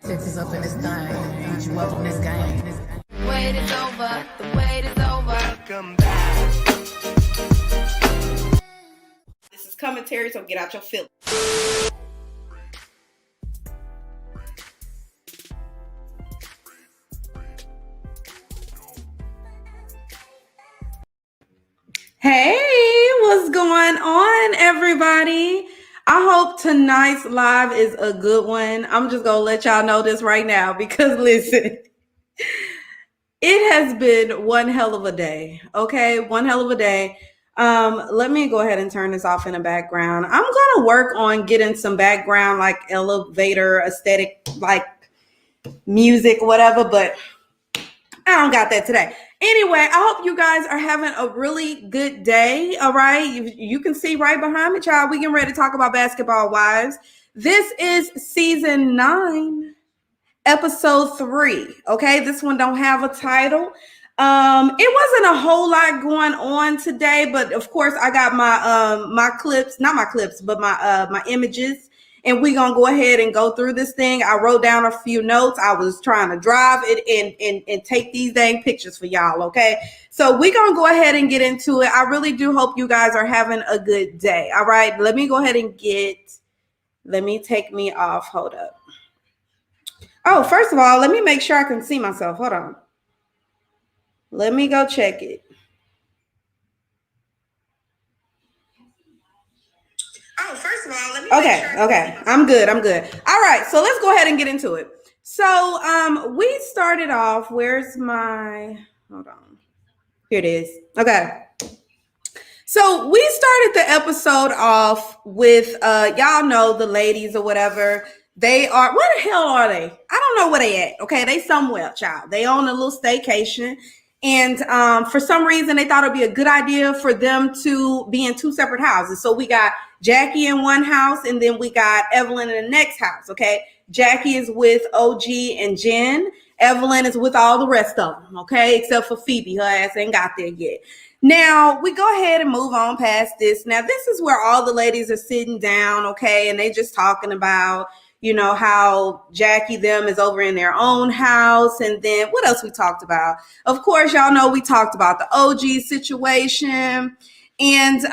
Texas up in this thing. Hit you up on this game. Wait is over. The wait is over. Welcome back. This is commentary, so get out your filter. Hey, what's going on, everybody? I hope tonight's live is a good one. I'm just going to let y'all know this right now because listen, it has been one hell of a day, okay? One hell of a day. Let me go ahead and turn this off in the background. I'm going to work on getting some background like elevator aesthetic, like music, whatever, but I don't got that today. Anyway, I hope you guys are having a really good day. All right. You can see right behind me, child. We getting ready to talk about Basketball Wives. This is season 9, episode 3. Okay. This one don't have a title. It wasn't a whole lot going on today, but of course I got my clips, not my clips, but my images. And we're going to go ahead and go through this thing. I wrote down a few notes. I was trying to drive it and take these dang pictures for y'all, okay? So we're going to go ahead and get into it. I really do hope you guys are having a good day, all right? Let me go ahead and let me take me off. Hold up. Oh, first of all, let me make sure I can see myself. Hold on. Let me go check it. Oh, first of all, let me okay. I'm good. All right, so let's go ahead and get into it. So we started off, where's my, hold on. Here it is. Okay. So we started the episode off with, y'all know the ladies or whatever. They are, where the hell are they? I don't know where they at. Okay, they somewhere, child. They on a little staycation. And for some reason, they thought it'd be a good idea for them to be in 2 separate houses. So we got Jackie in one house, and then we got Evelyn in the next house, okay? Jackie is with OG and Jenn. Evelyn is with all the rest of them, okay? Except for Phoebe. Her ass ain't got there yet. Now, we go ahead and move on past this. Now, this is where all the ladies are sitting down, okay? And they just talking about, you know, how Jackie them is over in their own house. And then what else we talked about? Of course, y'all know we talked about the OG situation and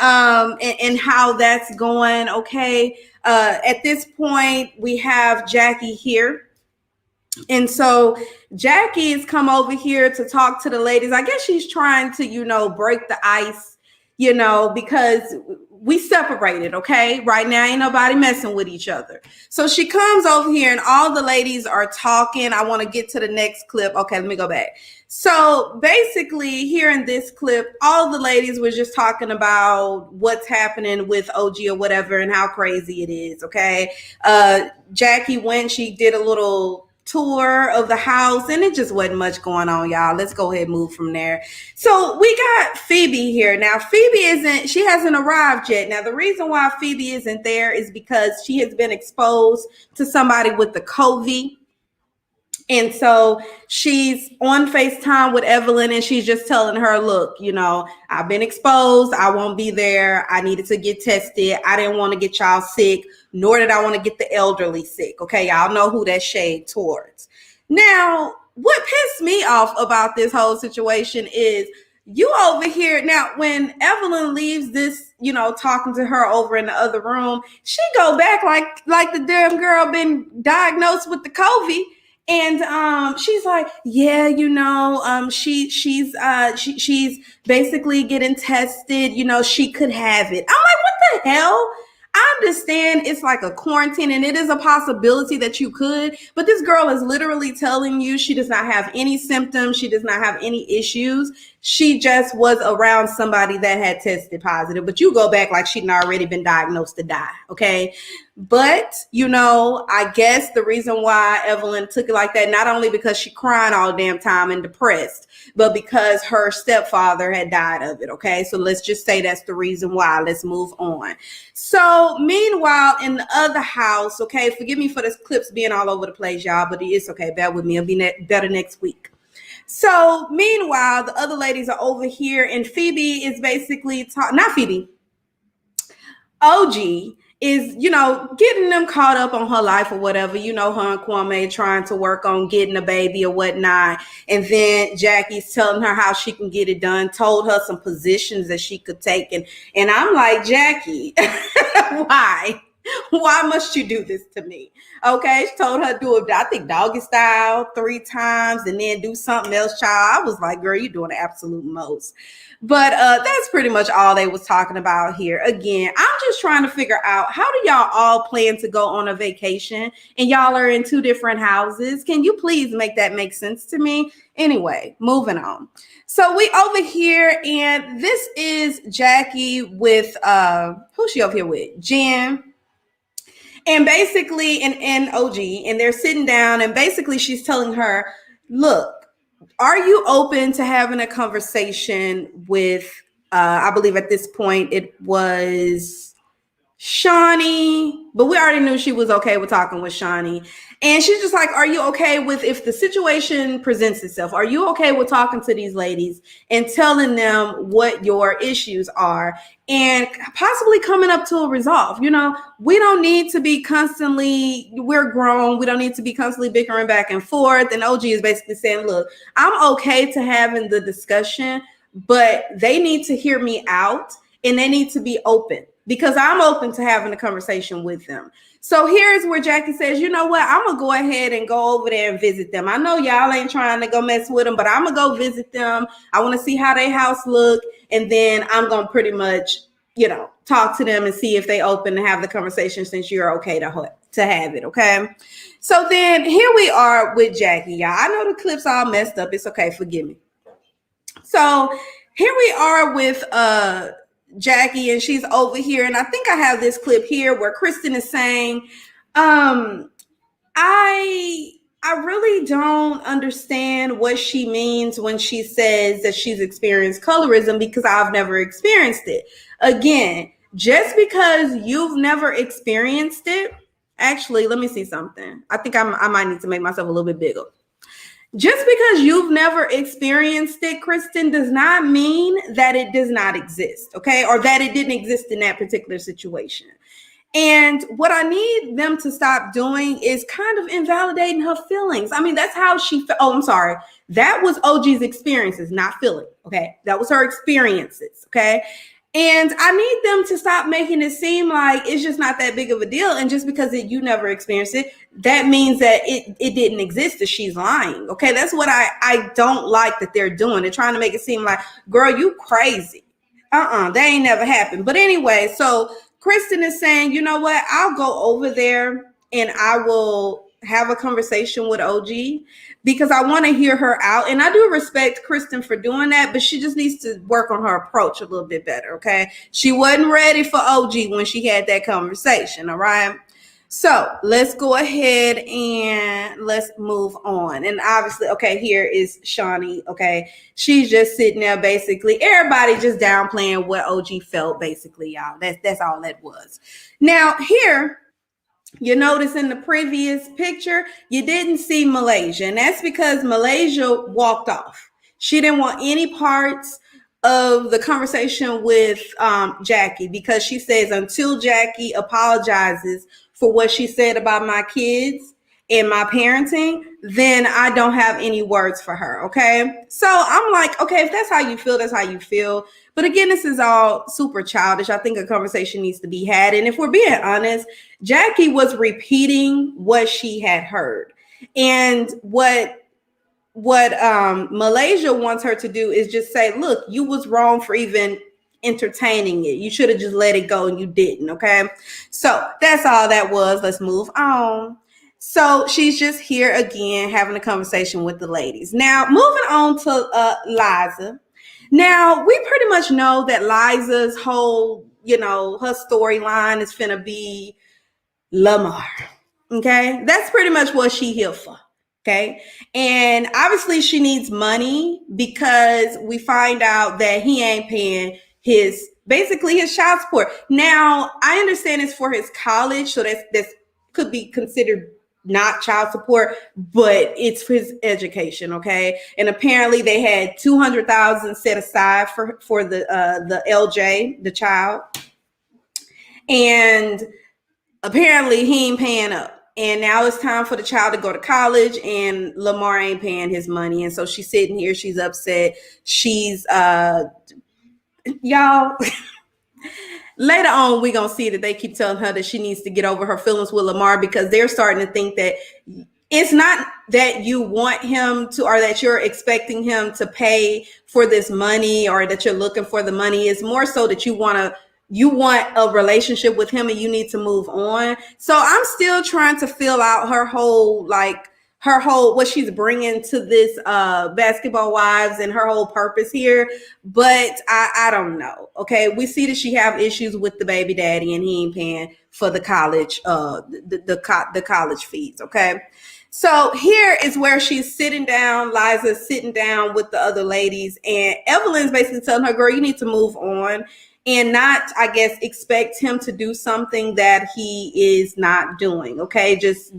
how that's going. Okay. At this point, we have Jackie here. And so Jackie's come over here to talk to the ladies. I guess she's trying to, you know, break the ice, you know, because we separated, okay? Right now, ain't nobody messing with each other. So she comes over here and all the ladies are talking. I want to get to the next clip. Okay, let me go back. So basically here in this clip, all the ladies were just talking about what's happening with OG or whatever and how crazy it is, okay? Jackie went, she did a little tour of the house and it just wasn't much going on, y'all. Let's go ahead and move from there. So we got Phoebe here. Now Phoebe she hasn't arrived yet. Now the reason why Phoebe isn't there is because she has been exposed to somebody with the COVID. And so she's on FaceTime with Evelyn and she's just telling her, look, you know, I've been exposed. I won't be there. I needed to get tested. I didn't want to get y'all sick, nor did I want to get the elderly sick. Okay, y'all know who that shade towards. Now, what pissed me off about this whole situation is you over here. Now, when Evelyn leaves this, you know, talking to her over in the other room, she go back like the damn girl been diagnosed with the COVID. And she's like, yeah, you know, she's basically getting tested, you know, she could have it. I'm like, what the hell? I understand it's like a quarantine and it is a possibility that you could, but this girl is literally telling you she does not have any symptoms. She does not have any issues. She just was around somebody that had tested positive, but you go back like she'd already been diagnosed to die. Okay. But, you know, I guess the reason why Evelyn took it like that, not only because she crying all damn time and depressed, but because her stepfather had died of it. Okay. So let's just say that's the reason why. Let's move on. So meanwhile, in the other house, okay, forgive me for this clips being all over the place, y'all, but it's okay. Bear with me. It'll be better next week. So meanwhile, the other ladies are over here and Phoebe is basically not Phoebe. OG is, you know, getting them caught up on her life or whatever. You know, her and Kwame trying to work on getting a baby or whatnot. And then Jackie's telling her how she can get it done, told her some positions that she could take. And I'm like, Jackie, why? Why must you do this to me? Okay, she told her to do it, I think, doggy style 3 times and then do something else, child. I was like, girl, you're doing the absolute most. But that's pretty much all they was talking about here. Again, I'm just trying to figure out, how do y'all all plan to go on a vacation and y'all are in 2 different houses? Can you please make that make sense to me? Anyway, moving on. So we over here, and this is Jackie with, who's she over here with? Jenn. And basically, and OG, and they're sitting down, and basically she's telling her, look, are you open to having a conversation with, I believe at this point it was Shawnee, but we already knew she was okay with talking with Shawnee. And she's just like, are you okay with, if the situation presents itself, are you okay with talking to these ladies and telling them what your issues are and possibly coming up to a resolve? You know, we don't need to be constantly, we're grown. We don't need to be constantly bickering back and forth. And OG is basically saying, look, I'm okay to having the discussion, but they need to hear me out and they need to be open, because I'm open to having a conversation with them. So here's where Jackie says, you know what? I'm going to go ahead and go over there and visit them. I know y'all ain't trying to go mess with them, but I'm going to go visit them. I want to see how their house look. And then I'm going to pretty much, you know, talk to them and see if they open to have the conversation, since you're okay to have it. Okay. So then here we are with Jackie, y'all. I know the clip's all messed up. It's okay. Forgive me. So here we are with, Jackie, and she's over here, and I think I have this clip here where Kristen is saying, I really don't understand what she means when she says that she's experienced colorism, because I've never experienced it. Again, just because you've never experienced it, actually, let me see something. I think I might need to make myself a little bit bigger. Just because you've never experienced it, Kristen, does not mean that it does not exist, okay? Or that it didn't exist in that particular situation. And what I need them to stop doing is kind of invalidating her feelings. I mean, that's how she felt. Oh, I'm sorry. That was OG's experiences, not feeling, okay? That was her experiences, okay? And I need them to stop making it seem like it's just not that big of a deal. And just because you never experienced it, that means that it didn't exist, that she's lying. Okay, that's what I don't like that they're doing. They're trying to make it seem like, girl, you crazy. That ain't never happened. But anyway, so Kristen is saying, you know what? I'll go over there and I will have a conversation with OG, because I want to hear her out. And I do respect Kristen for doing that, but she just needs to work on her approach a little bit better, okay? She wasn't ready for OG when she had that conversation, all right? So let's go ahead and let's move on. And obviously, okay, here is Shawnee, okay? She's just sitting there basically. Everybody just downplaying what OG felt, basically, y'all. That's all that was. Now, here, you notice in the previous picture, you didn't see Malaysia. And that's because Malaysia walked off. She didn't want any parts of the conversation with Jackie, because she says, until Jackie apologizes for what she said about my kids and my parenting, then I don't have any words for her, okay? So I'm like, okay, if that's how you feel, that's how you feel. But again, this is all super childish. I think a conversation needs to be had. And if we're being honest, Jackie was repeating what she had heard. And what Malaysia wants her to do is just say, look, you was wrong for even entertaining it. You should have just let it go, and you didn't, okay? So that's all that was. Let's move on. So she's just here again having a conversation with the ladies. Now, moving on to Liza. Now, we pretty much know that Liza's whole, you know, her storyline is finna be Lamar, okay? That's pretty much what she here for, okay? And obviously she needs money, because we find out that he ain't paying his child support. Now, I understand it's for his college, so that's could be considered not child support, but it's for his education, okay? And apparently they had $200,000 set aside for the LJ, the child. And apparently he ain't paying up. And now it's time for the child to go to college, and Lamar ain't paying his money. And so she's sitting here, she's upset. She's y'all later on we're gonna see that they keep telling her that she needs to get over her feelings with Lamar, because they're starting to think that it's not that you want him to, or that you're expecting him to pay for this money, or that you're looking for the money. It's more so that you want a relationship with him and you need to move on. So I'm still trying to fill out her whole what she's bringing to this Basketball Wives and her whole purpose here. But I don't know. Okay, we see that she have issues with the baby daddy, and he ain't paying for the college the college fees. Okay, so here is where she's sitting down. Liza's sitting down with the other ladies, and Evelyn's basically telling her, girl, you need to move on and not, I guess, expect him to do something that he is not doing. Okay, just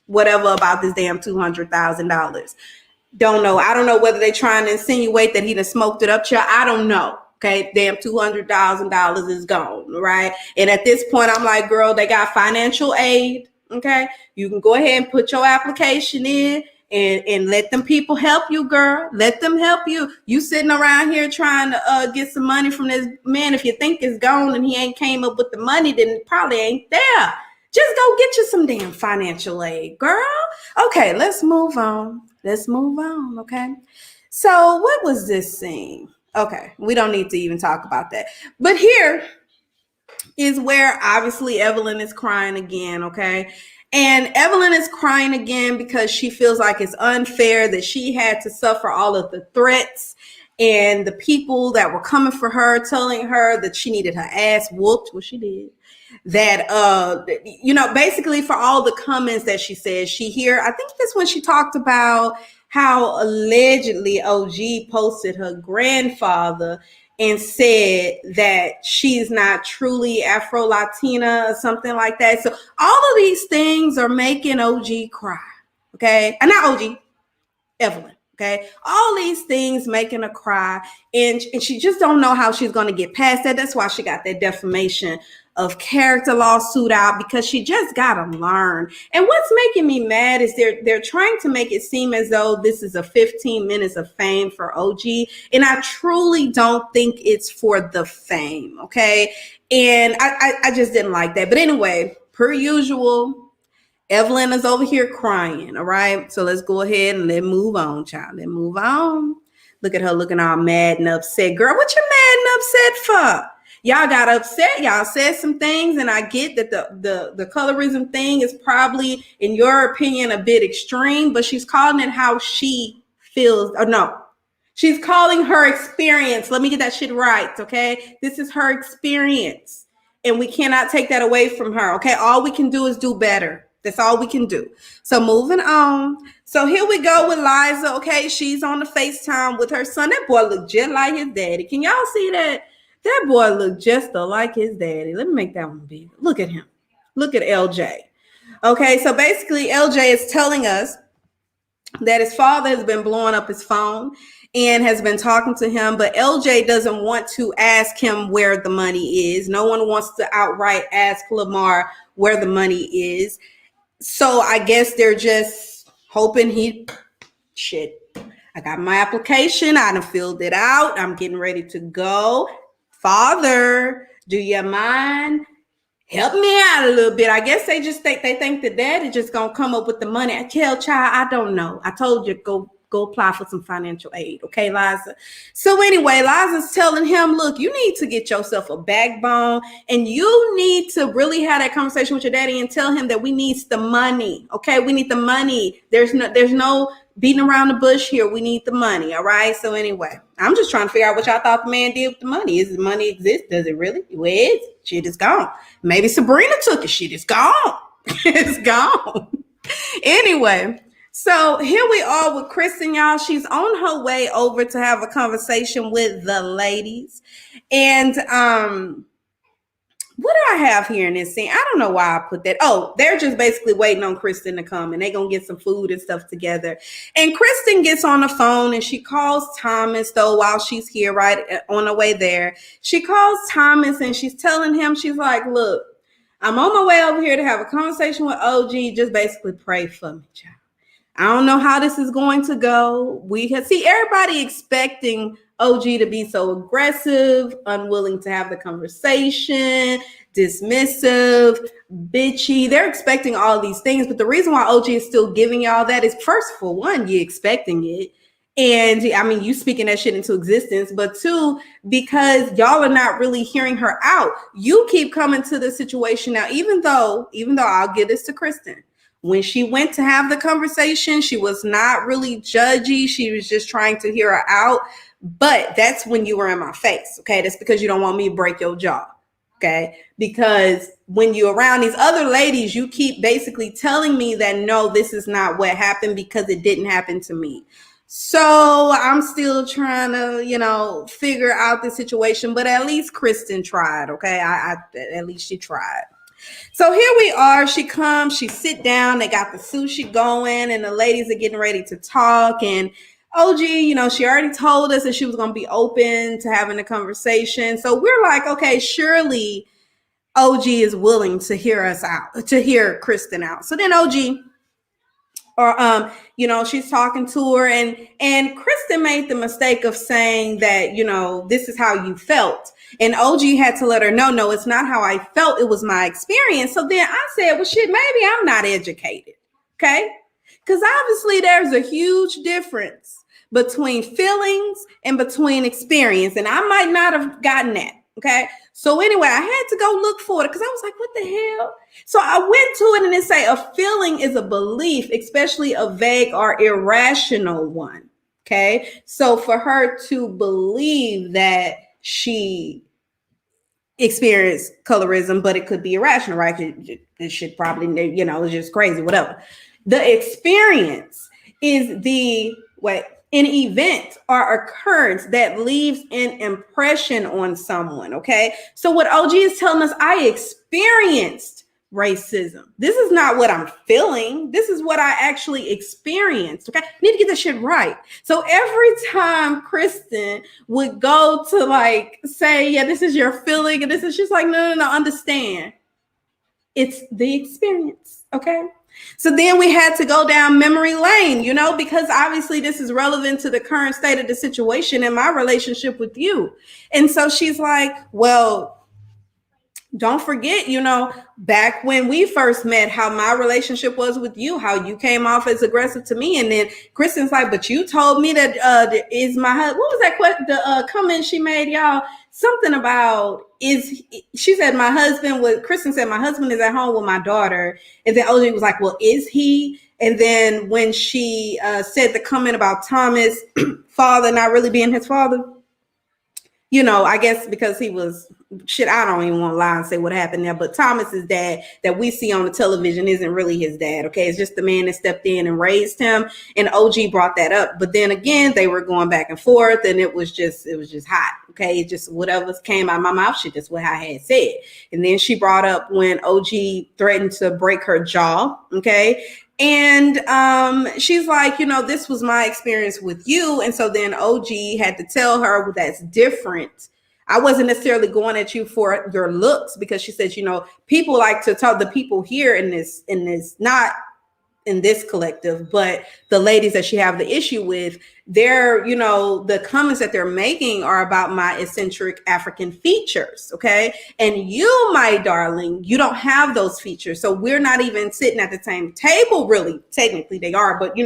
whatever about this damn $200,000. Don't know. I don't know whether they're trying to insinuate that he done smoked it up. I don't know. Okay, damn $200,000 is gone, right? And at this point, I'm like, girl, they got financial aid. Okay, you can go ahead and put your application in and let them people help you, girl. Let them help you. You sitting around here trying to get some money from this man. If you think it's gone and he ain't came up with the money, then it probably ain't there. Just go get you some damn financial aid, girl. Okay, let's move on. Okay. So what was this scene? Okay, we don't need to even talk about that. But here is where obviously Evelyn is crying again, okay? And Evelyn is crying again because she feels like it's unfair that she had to suffer all of the threats and the people that were coming for her, telling her that she needed her ass whooped, well, she did. That basically for all the comments that she said, I think that's when she talked about how allegedly OG posted her grandfather and said that she's not truly Afro-Latina or something like that. So all of these things are making OG cry. Okay, and not OG, Evelyn. Okay, all these things making her cry, and she just don't know how she's going to get past that. That's why she got that defamation of character lawsuit out, because she just got to learn. And what's making me mad is they're trying to make it seem as though this is a 15 minutes of fame for OG, and I truly don't think it's for the fame. Okay, and I just didn't like that. But anyway, per usual, Evelyn is over here crying, all right? So let's go ahead and let's move on, child. Let's move on. Look at her looking all mad and upset. Girl, what you mad and upset for? Y'all got upset. Y'all said some things, and I get that the colorism thing is probably, in your opinion, a bit extreme, but she's calling it how she feels. Or no, she's calling her experience. Let me get that shit right, okay? This is her experience, and we cannot take that away from her, okay? All we can do is do better. That's all we can do. So moving on. So here we go with Liza. Okay, she's on the FaceTime with her son. That boy look just like his daddy. Can y'all see that? That boy look just like his daddy. Let me make that one big. Look at him. Look at LJ. Okay, so basically LJ is telling us that his father has been blowing up his phone and has been talking to him, but LJ doesn't want to ask him where the money is. No one wants to outright ask Lamar where the money is. So I guess they're just hoping I got my application. I done filled it out. I'm getting ready to go. Father, do you mind? Help me out a little bit. I guess they think the dad is just going to come up with the money. I tell child, I don't know. I told you, go apply for some financial aid. Okay, Liza. So anyway, Liza's telling him, look, you need to get yourself a backbone, and you need to really have that conversation with your daddy and tell him that we need the money. Okay, we need the money. There's no beating around the bush here. We need the money. All right. So anyway, I'm just trying to figure out what y'all thought the man did with the money. Is the money exist? Does it really? Where is it? Shit is gone. Maybe Sabrina took it. Shit is gone. It's gone. Anyway. So here we are with Kristen, y'all. She's on her way over to have a conversation with the ladies. And what do I have here in this scene? I don't know why I put that. Oh, they're just basically waiting on Kristen to come, and they're going to get some food and stuff together. And Kristen gets on the phone, and she calls Thomas, though, while she's here, right on the way there. She calls Thomas, and she's telling him, she's like, look, I'm on my way over here to have a conversation with OG. Just basically pray for me, child. I don't know how this is going to go. We can see everybody expecting OG to be so aggressive, unwilling to have the conversation, dismissive, bitchy. They're expecting all these things. But the reason why OG is still giving y'all that is, first, for one, you're expecting it. And I mean, you speaking that shit into existence, but two, because y'all are not really hearing her out. You keep coming to the situation now, even though I'll give this to Kristen. When she went to have the conversation, she was not really judgy. She was just trying to hear her out. But that's when you were in my face. Okay. That's because you don't want me to break your jaw. Okay. Because when you're around these other ladies, you keep basically telling me that, no, this is not what happened because it didn't happen to me. So I'm still trying to, figure out the situation, but at least Kristen tried. Okay. At least she tried. So here we are. She comes, she sit down. They got the sushi going and the ladies are getting ready to talk. And OG, she already told us that she was going to be open to having a conversation. So we're like, okay, surely OG is willing to hear us out, to hear Kristen out. So then OG, she's talking to her and Kristen made the mistake of saying that, this is how you felt. And OG had to let her know, no, it's not how I felt. It was my experience. So then I said, well, shit, maybe I'm not educated. Okay. Because obviously there's a huge difference between feelings and between experience. And I might not have gotten that. Okay. So anyway, I had to go look for it because I was like, what the hell? So I went to it and it say a feeling is a belief, especially a vague or irrational one. Okay. So for her to believe that she experienced colorism, but it could be irrational, right? It should probably, it's just crazy, whatever. The experience is an event or occurrence that leaves an impression on someone, okay? So what OG is telling us, I experienced racism. This is not what I'm feeling. This is what I actually experienced, okay? Need to get this shit right. So every time Kristen would go to say, yeah, this is your feeling, and she's like, no, understand. It's the experience, okay? So then we had to go down memory lane, because obviously this is relevant to the current state of the situation in my relationship with you. And so she's like, well, don't forget, back when we first met, how my relationship was with you, how you came off as aggressive to me. And then Kristen's like, but you told me that is my husband. What was that question? The comment she made, y'all? Something about she said my husband was, Kristen said my husband is at home with my daughter. And then OJ was like, well, is he? And then when she said the comment about Thomas' father not really being his father, I guess because he was I don't even want to lie and say what happened there, but Thomas's dad that we see on the television isn't really his dad. Okay. It's just the man that stepped in and raised him. And OG brought that up. But then again, they were going back and forth and it was just hot. Okay. It just whatever came out of my mouth, shit, just what I had said. And then she brought up when OG threatened to break her jaw. Okay. And she's like, this was my experience with you. And so then OG had to tell her, well, that's different. I wasn't necessarily going at you for your looks because she said, people like to talk, the people here in this, not in this collective, but the ladies that she have the issue with, they're, the comments that they're making are about my eccentric African features. Okay. And you, my darling, you don't have those features. So we're not even sitting at the same table, really. Technically they are, but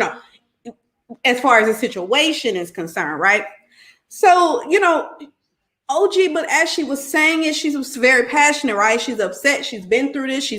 as far as the situation is concerned, right? So, OG, but as she was saying it, she was very passionate, right? She's upset. She's been through this.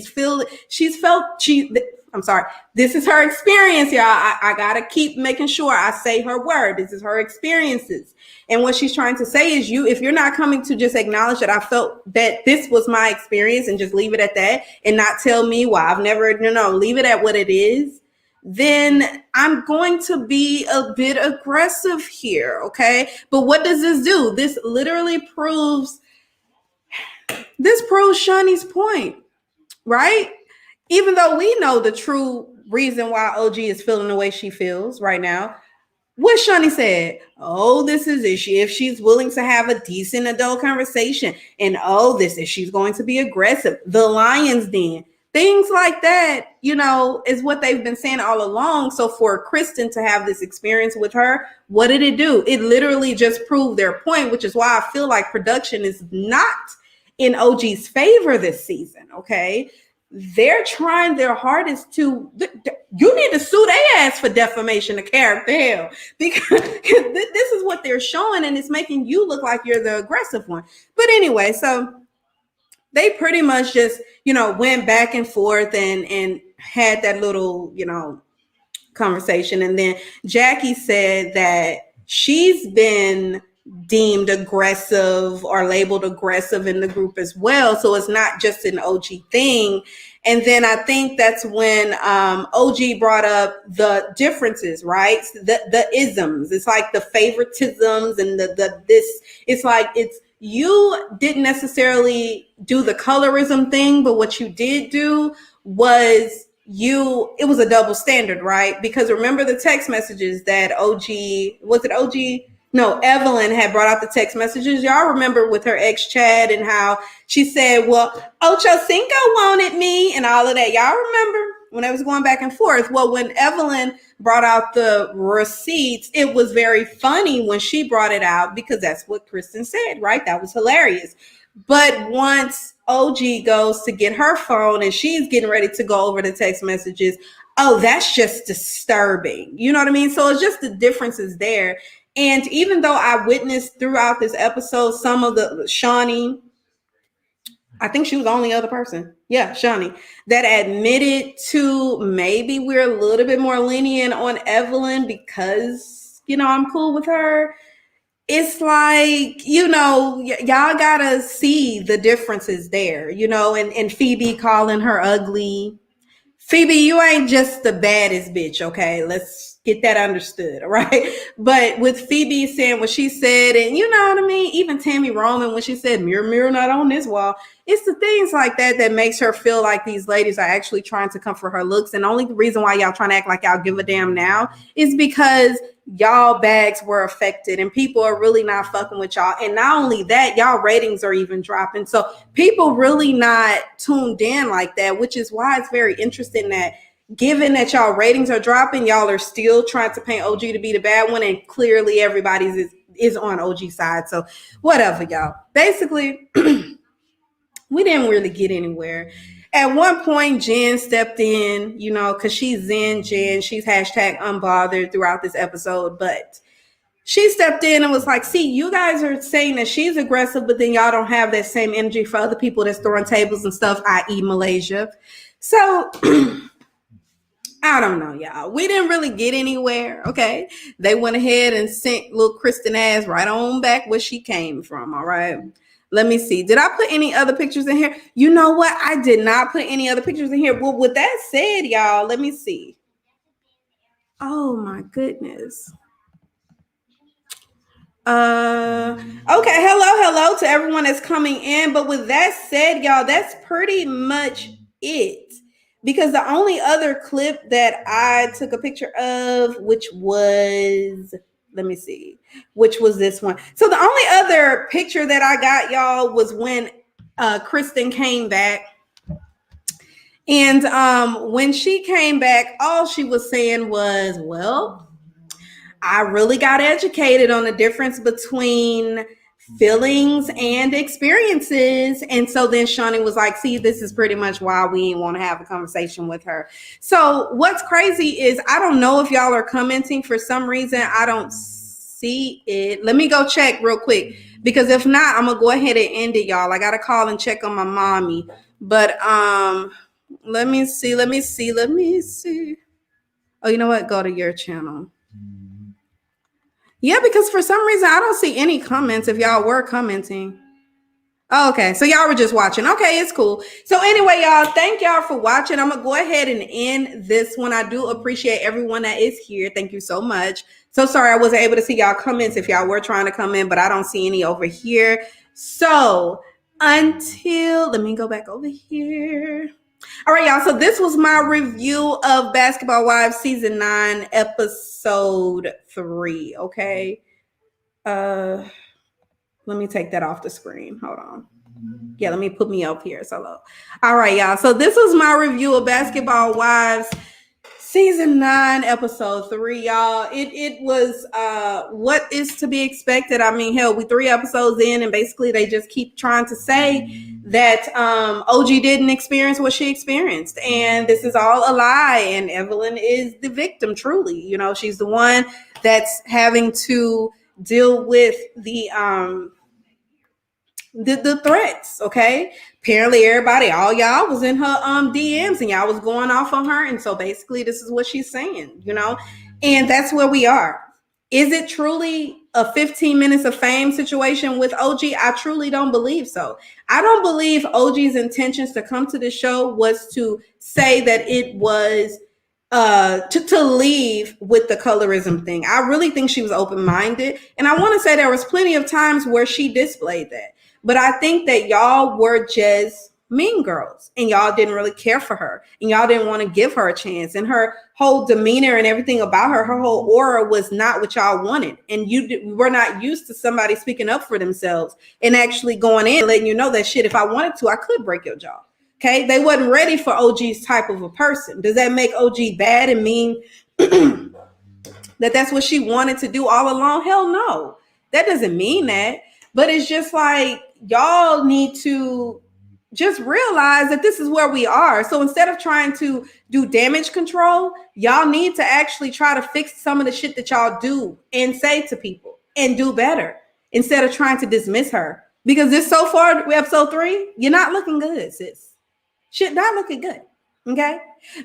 I'm sorry. This is her experience, y'all. I got to keep making sure I say her word. This is her experiences. And what she's trying to say is if you're not coming to just acknowledge that I felt that this was my experience and just leave it at that and not tell me why I've never, leave it at what it is, then I'm going to be a bit aggressive here, okay? But what does this do? This literally proves Shani's point, right? Even though we know the true reason why OG is feeling the way she feels right now, What Shani said, oh, this is if she's willing to have a decent adult conversation, and oh, this is she's going to be aggressive. The lion's den, things like that, is what they've been saying all along. So for Kristen to have this experience with her, what did it do? It literally just proved their point, which is why I feel like production is not in OG's favor this season. Okay. They're trying their hardest to, you need to sue their ass for defamation of character, hell, because this is what they're showing, and it's making you look like you're the aggressive one. But anyway, so they pretty much just, went back and forth and had that little, conversation. And then Jackie said that she's been deemed aggressive or labeled aggressive in the group as well. So it's not just an OG thing. And then I think that's when OG brought up the differences, right? The isms. It's like the favoritisms and this. It's like you didn't necessarily do the colorism thing, but what you did do was it was a double standard, right? Because remember the text messages that Evelyn had brought out the text messages. Y'all remember with her ex Chad and how she said, well, Ocho Cinco wanted me and all of that. Y'all remember when I was going back and forth? Well, when Evelyn brought out the receipts, it was very funny when she brought it out because that's what Kristen said, right? That was hilarious. But once OG goes to get her phone and she's getting ready to go over the text messages, oh, that's just disturbing. You know what I mean? So it's just the differences there. And even though I witnessed throughout this episode some of the Shawnee, I think she was the only other person. Yeah, Shawnee, that admitted to maybe we're a little bit more lenient on Evelyn because, I'm cool with her. It's like, y'all gotta see the differences there, and Phoebe calling her ugly. Phoebe, you ain't just the baddest bitch, okay? Let's get that understood, all right? But with Phoebe saying what she said, and you know what I mean? Even Tammy Roman, when she said, mirror, mirror, not on this wall, it's the things like that that makes her feel like these ladies are actually trying to come for her looks. And only the reason why y'all trying to act like y'all give a damn now is because y'all bags were affected and people are really not fucking with y'all. And not only that, y'all ratings are even dropping. So people really not tuned in like that, which is why it's very interesting that given that y'all ratings are dropping, y'all are still trying to paint OG to be the bad one. And clearly everybody's is on OG side. So whatever, y'all. Basically, we didn't really get anywhere. At one point, Jenn stepped in, because she's Zen Jenn. She's hashtag unbothered throughout this episode. But she stepped in and was like, see, you guys are saying that she's aggressive, but then y'all don't have that same energy for other people that's throwing tables and stuff, i.e. Malaysia. So I don't know, y'all. We didn't really get anywhere, okay? They went ahead and sent little Kristen ass right on back where she came from, all right? Let me see. Did I put any other pictures in here? You know what? I did not put any other pictures in here. Well, with that said, y'all, let me see. Oh, my goodness. Okay, hello to everyone that's coming in. But with that said, y'all, that's pretty much it. Because the only other clip that I took a picture of, which was this one. So the only other picture that I got, y'all, was when Kristen came back. And when she came back, all she was saying was, well, I really got educated on the difference between feelings and experiences. And so then Shawnee was like, see, this is pretty much why we didn't want to have a conversation with her. So what's crazy is I don't know if y'all are commenting. For some reason, I don't see it. Let me go check real quick, because if not, I'm gonna go ahead and end it, y'all. I gotta call and check on my mommy. But let me see. Oh, you know what? Go to your channel. Yeah, because for some reason, I don't see any comments if y'all were commenting. Oh, okay, so y'all were just watching. Okay, it's cool. So anyway, y'all, thank y'all for watching. I'm going to go ahead and end this one. I do appreciate everyone that is here. Thank you so much. So sorry I wasn't able to see y'all comments if y'all were trying to come in, but I don't see any over here. So let me go back over here. All right, y'all. So this was my review of Basketball Wives season 9, episode 3. Okay. Let me take that off the screen. Hold on. Yeah, let me put me up here. So, all right, y'all. So this was my review of Basketball Wives season 9, episode 3, y'all. It was what is to be expected. I mean, hell, we 3 episodes in, and basically they just keep trying to say that OG didn't experience what she experienced, and this is all a lie, and Evelyn is the victim, truly. You know, she's the one that's having to deal with the threats. Okay, apparently everybody, all y'all was in her DMs, and y'all was going off on her, and so basically this is what she's saying, you know, and that's where we are. Is it truly a 15 minutes of fame situation with OG? I truly don't believe so. I don't believe OG's intentions to come to the show was to say that it was to leave with the colorism thing. I really think she was open-minded, and I want to say there was plenty of times where she displayed that. But I think that y'all were just mean girls, and y'all didn't really care for her, and y'all didn't want to give her a chance. And her whole demeanor and everything about her whole aura was not what y'all wanted. And you were not used to somebody speaking up for themselves and actually going in and letting you know that shit, if I wanted to, I could break your jaw. Okay, they wasn't ready for OG's type of a person. Does that make OG bad and mean that's what she wanted to do all along? Hell no, that doesn't mean that. But it's just like, y'all need to just realize that this is where we are. So instead of trying to do damage control, y'all need to actually try to fix some of the shit that y'all do and say to people and do better instead of trying to dismiss her. Because this so far, episode 3, you're not looking good, sis. Shit not looking good. Okay.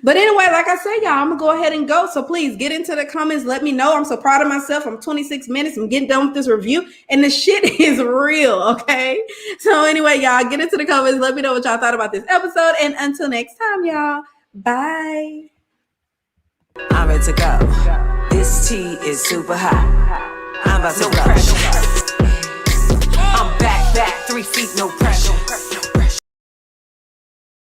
But anyway, like I said, y'all, I'm gonna go ahead and go. So please get into the comments. Let me know. I'm so proud of myself. I'm 26 minutes. I'm getting done with this review, and the shit is real. Okay. So anyway, y'all, get into the comments. Let me know what y'all thought about this episode. And until next time, y'all, bye. I'm ready to go. This tea is super hot. I'm about to go.